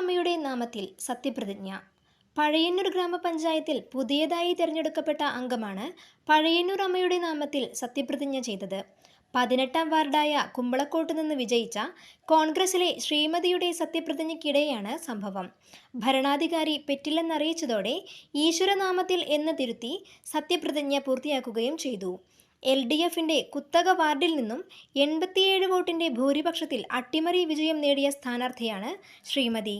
അമ്മയുടെ നാമത്തിൽ സത്യപ്രതിജ്ഞ. പഴയന്നൂർ ഗ്രാമപഞ്ചായത്തിൽ പുതിയതായി തിരഞ്ഞെടുക്കപ്പെട്ട അംഗമാണ് പഴയന്നൂർ അമ്മയുടെ നാമത്തിൽ സത്യപ്രതിജ്ഞ ചെയ്തത്. 18-ാം വാർഡായ കുമ്പളക്കോട്ട് നിന്ന് വിജയിച്ച കോൺഗ്രസിലെ ശ്രീമതിയുടെ സത്യപ്രതിജ്ഞയ്ക്കിടെയാണ് സംഭവം. ഭരണാധികാരി പെറ്റില്ലെന്നറിയിച്ചതോടെ ഈശ്വരനാമത്തിൽ എന്ന് തിരുത്തി സത്യപ്രതിജ്ഞ പൂർത്തിയാക്കുകയും ചെയ്തു. LDFിന്റെ കുത്തക വാർഡിൽ നിന്നും 87 വോട്ടിന്റെ ഭൂരിപക്ഷത്തിൽ അട്ടിമറി വിജയം നേടിയ സ്ഥാനാർത്ഥിയാണ് ശ്രീമതി.